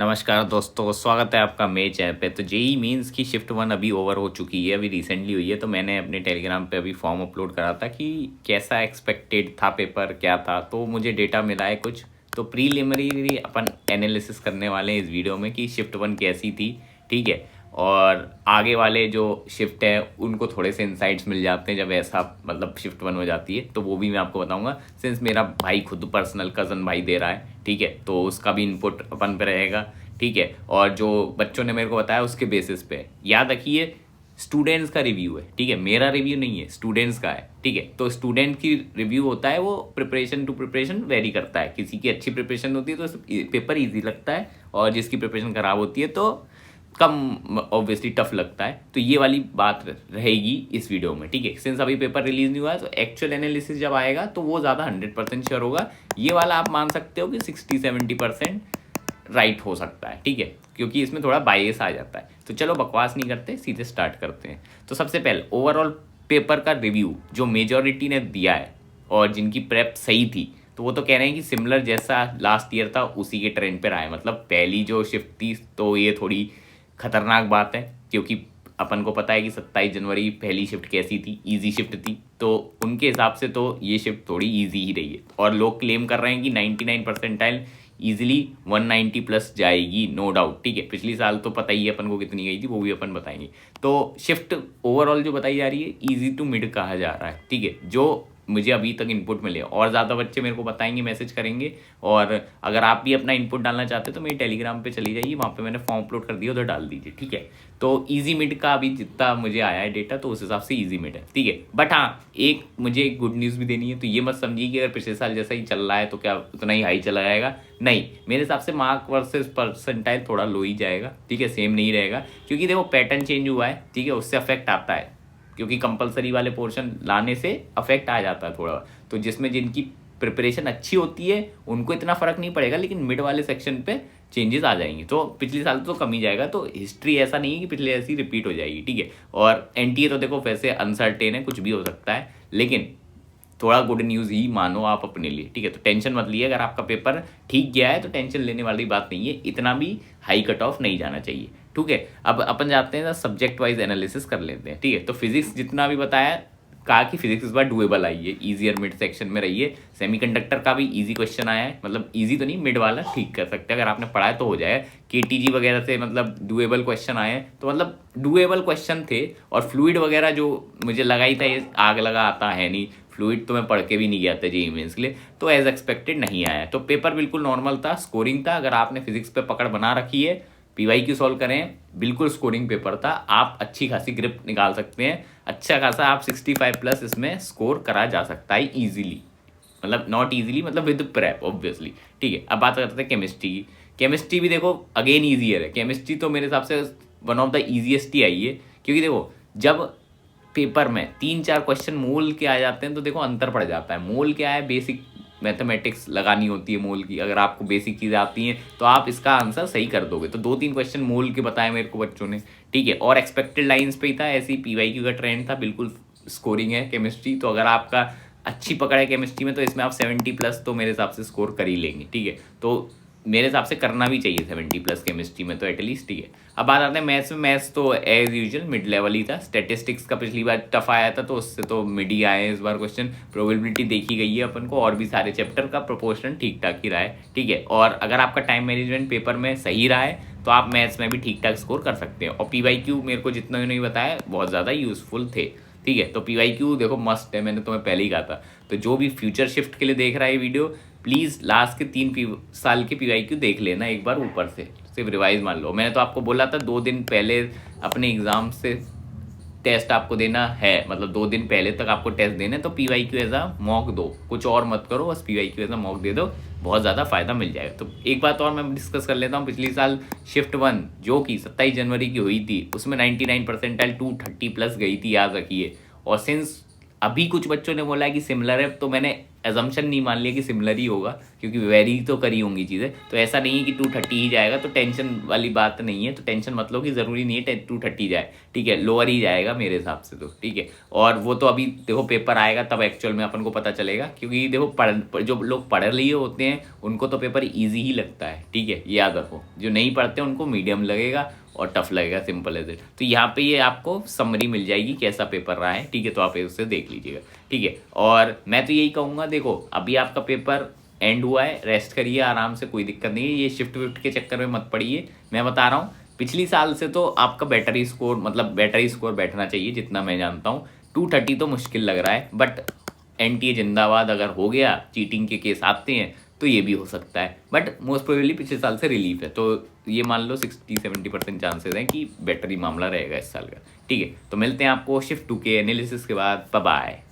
नमस्कार दोस्तों, स्वागत है आपका मेच ऐप पे। तो जेई मीन्स की शिफ्ट वन अभी ओवर हो चुकी है, अभी रिसेंटली हुई है। तो मैंने अपने टेलीग्राम पे अभी फॉर्म अपलोड करा था कि कैसा एक्सपेक्टेड था पेपर, क्या था। तो मुझे डेटा मिला है कुछ। तो प्रीलिमिनरी अपन एनालिसिस करने वाले हैं इस वीडियो में कि शिफ्ट वन कैसी थी, ठीक है। और आगे वाले जो शिफ्ट है उनको थोड़े से इंसाइट्स मिल जाते हैं जब ऐसा मतलब शिफ्ट वन हो जाती है, तो वो भी मैं आपको बताऊंगा। सिंस मेरा भाई खुद पर्सनल कज़न भाई दे रहा है, ठीक है, तो उसका भी इनपुट अपन पे रहेगा, ठीक है। और जो बच्चों ने मेरे को बताया उसके बेसिस पे याद रखिए, स्टूडेंट्स का रिव्यू है, ठीक है, मेरा रिव्यू नहीं है, स्टूडेंट्स का है, ठीक है। तो स्टूडेंट की रिव्यू होता है, वो प्रिपरेशन टू प्रिपरेशन वेरी करता है। किसी की अच्छी प्रिपरेशन होती है तो पेपर ईजी लगता है, और जिसकी प्रिपरेशन खराब होती है तो कम ऑब्वियसली टफ लगता है। तो ये वाली बात रहेगी इस वीडियो में, ठीक है। सिंस अभी पेपर रिलीज नहीं हुआ है तो एक्चुअल एनालिसिस जब आएगा तो वो ज़्यादा 100% श्योर होगा। ये वाला आप मान सकते हो कि 60-70% राइट हो सकता है, ठीक है, क्योंकि इसमें थोड़ा बायस आ जाता है। तो चलो बकवास नहीं करते, सीधे स्टार्ट करते हैं। तो सबसे पहले ओवरऑल पेपर का रिव्यू जो मेजॉरिटी ने दिया है और जिनकी प्रेप सही थी, तो वो तो कह रहे हैं कि सिमिलर जैसा लास्ट ईयर था उसी के ट्रेंड पे रहा है। मतलब पहली जो शिफ्ट थी तो ये थोड़ी खतरनाक बात है, क्योंकि अपन को पता है कि 27 जनवरी पहली शिफ्ट कैसी थी, इजी शिफ्ट थी। तो उनके हिसाब से तो ये शिफ्ट थोड़ी इजी ही रही है, और लोग क्लेम कर रहे हैं कि 99 परसेंटाइल ईजिली 190 प्लस जाएगी, नो डाउट, ठीक है। पिछली साल तो पता ही है अपन को कितनी गई थी, वो भी अपन बताएंगे। तो शिफ्ट ओवरऑल जो बताई जा रही है ईजी टू मिड कहा जा रहा है, ठीक है, जो मुझे अभी तक इनपुट मिले। और ज़्यादा बच्चे मेरे को बताएंगे, मैसेज करेंगे। और अगर आप भी अपना इनपुट डालना चाहते हो तो मेरे टेलीग्राम पे चली जाइए, वहाँ पे मैंने फॉर्म अपलोड कर दिया, उधर डाल दीजिए, ठीक है। तो इजी मिड का अभी जितना मुझे आया है डेटा, तो उस हिसाब से इजी मिड है, ठीक है। बट हाँ, एक मुझे एक गुड न्यूज़ भी देनी है। तो ये मत समझिए कि अगर पिछले साल जैसा ही चल रहा है तो क्या उतना ही हाई चला जाएगा, नहीं। मेरे हिसाब से मार्क वर्सेस परसेंटाइल थोड़ा लो ही जाएगा, ठीक है, सेम नहीं रहेगा। क्योंकि देखो पैटर्न चेंज हुआ है, ठीक है, उससे अफेक्ट आता है, क्योंकि कंपलसरी वाले पोर्शन लाने से अफेक्ट आ जाता है थोड़ा। तो जिसमें जिनकी प्रिपरेशन अच्छी होती है उनको इतना फर्क नहीं पड़ेगा, लेकिन मिड वाले सेक्शन पे चेंजेस आ जाएंगे। तो पिछले साल तो कम ही जाएगा। तो हिस्ट्री ऐसा नहीं है कि पिछले ऐसी रिपीट हो जाएगी, ठीक है। और एनटीए तो देखो वैसे अनसर्टेन है, कुछ भी हो सकता है, लेकिन थोड़ा गुड न्यूज़ ही मानो आप अपने लिए, ठीक है। तो टेंशन मत लिए, अगर आपका पेपर ठीक गया है तो टेंशन लेने वाली बात नहीं है, इतना भी हाई कट ऑफ नहीं जाना चाहिए, ठीक है। अब अपन जाते हैं सब्जेक्ट वाइज एनालिसिस कर लेते हैं, ठीक है। तो फिजिक्स जितना भी बताया, कहा कि फिजिक्स इस बार डुएबल आई है, ईजियर मिड सेक्शन में रही है। सेमीकंडक्टर का भी इजी क्वेश्चन आया है, मतलब इजी तो नहीं, मिड वाला ठीक कर सकते हैं, अगर आपने पढ़ा है तो हो जाए। केटीजी वगैरह से मतलब डुएबल क्वेश्चन आए हैं, तो मतलब डुएबल क्वेश्चन थे। और फ्लूइड वगैरह जो मुझे लगा ही था ये आग लगा आता है नहीं, फ्लूइड तो मैं पढ़ के भी नहीं गया था जेईई मेंस के लिए, तो एज एक्सपेक्टेड नहीं आया। तो पेपर बिल्कुल नॉर्मल था, स्कोरिंग था। अगर आपने फिजिक्स पे पकड़ बना रखी है, पीवाईक्यू सॉल्व करें, बिल्कुल स्कोरिंग पेपर था। आप अच्छी खासी ग्रिप निकाल सकते हैं, अच्छा खासा आप 65 प्लस इसमें स्कोर करा जा सकता है ईजिली, मतलब नॉट ईजिली, मतलब विद प्रेप ऑब्वियसली, ठीक है। अब बात करते हैं केमिस्ट्री की। केमिस्ट्री भी देखो अगेन ईजियर है। केमिस्ट्री तो मेरे हिसाब से वन ऑफ द ईजिएस्ट ही आई है, क्योंकि देखो जब पेपर में 3-4 क्वेश्चन मोल के आ जाते हैं तो देखो अंतर पड़ जाता है। मोल क्या है, बेसिक मैथमेटिक्स लगानी होती है मोल की। अगर आपको बेसिक चीज़ें आती हैं तो आप इसका आंसर सही कर दोगे। तो 2-3 क्वेश्चन मोल के बताए मेरे को बच्चों ने, ठीक है। और एक्सपेक्टेड लाइंस पे ही था, ऐसी पीवाईक्यू का ट्रेंड था, बिल्कुल स्कोरिंग है केमिस्ट्री। तो अगर आपका अच्छी पकड़ है केमिस्ट्री में तो इसमें आप 70 प्लस तो मेरे हिसाब से स्कोर कर ही लेंगे, ठीक है। तो मेरे हिसाब से करना भी चाहिए 70 प्लस केमिस्ट्री में तो एटलीस्ट, ठीक है। अब बात आते हैं मैथ्स में। मैथ्स तो एज यूजुअल मिड लेवल ही था। स्टैटिस्टिक्स का पिछली बार टफ आया था तो उससे तो मिड ही आए इस बार क्वेश्चन। प्रोबेबिलिटी देखी गई है अपन को, और भी सारे चैप्टर का प्रोपोर्शन ठीक ठाक ही रहा है, ठीक है। और अगर आपका टाइम मैनेजमेंट पेपर में सही रहा है तो आप मैथ्स में भी ठीक ठाक स्कोर कर सकते हैं। और पीवाईक्यू मेरे को जितना नहीं बताया बहुत ज़्यादा यूजफुल थे, ठीक है। तो पीवाईक्यू देखो मस्ट है, मैंने तुम्हें पहले ही कहा था। तो जो भी फ्यूचर शिफ्ट के लिए देख रहा है ये वीडियो, प्लीज़ लास्ट के 3 साल के पीवाईक्यू देख लेना एक बार ऊपर से, सिर्फ रिवाइज मान लो। मैंने तो आपको बोला था 2 दिन पहले अपने एग्ज़ाम से टेस्ट आपको देना है, मतलब 2 दिन पहले तक आपको टेस्ट देना है। तो पीवाईक्यू एज अ मॉक दो, कुछ और मत करो, बस पीवाईक्यू एज अ मॉक दे दो, बहुत ज़्यादा फायदा मिल जाएगा। तो एक बात और मैं डिस्कस कर लेता हूँ। पिछली साल शिफ्ट वन जो कि 27 जनवरी की हुई थी, उसमें 99 परसेंटाइल 230 प्लस गई थी, याद रखिए। और सिंस अभी कुछ बच्चों ने बोला है कि सिमिलर है, तो मैंने एजम्पशन नहीं मान लिया कि सिमिलर ही होगा, क्योंकि वेरी तो करी होंगी चीज़ें। तो ऐसा नहीं है कि 230 ही जाएगा, तो टेंशन वाली बात नहीं है। तो टेंशन मत लो कि ज़रूरी नहीं है 230 जाए, ठीक है, लोअर ही जाएगा मेरे हिसाब से तो, ठीक है। और वो तो अभी देखो पेपर आएगा तब एक्चुअल में अपन को पता चलेगा, क्योंकि देखो जो लोग पढ़ लिए होते हैं उनको तो पेपर ईजी ही लगता है, ठीक है, ये याद रखो। जो नहीं पढ़ते उनको मीडियम लगेगा और टफ लगेगा, सिंपल एज इट। तो यहाँ पे ये आपको समरी मिल जाएगी कैसा पेपर रहा है, ठीक है, तो आप उससे देख लीजिएगा, ठीक है। और मैं तो यही कहूँगा, देखो अभी आपका पेपर एंड हुआ है, रेस्ट करिए आराम से, कोई दिक्कत नहीं है। ये शिफ्ट विफ्ट के चक्कर में मत पड़िए, मैं बता रहा हूँ। पिछली साल से तो आपका बैटरी स्कोर बैठना चाहिए, जितना मैं जानता हूँ। 230 तो मुश्किल लग रहा है, बट NTA जिंदाबाद अगर हो गया, चीटिंग के केस आते हैं तो ये भी हो सकता है, बट मोस्ट प्रोबेबली पिछले साल से रिलीफ है। तो ये मान लो 60-70% चांसेस हैं कि बैटरी मामला रहेगा इस साल का, ठीक है। तो मिलते हैं आपको शिफ्ट 2 के एनालिसिस के बाद। Bye bye.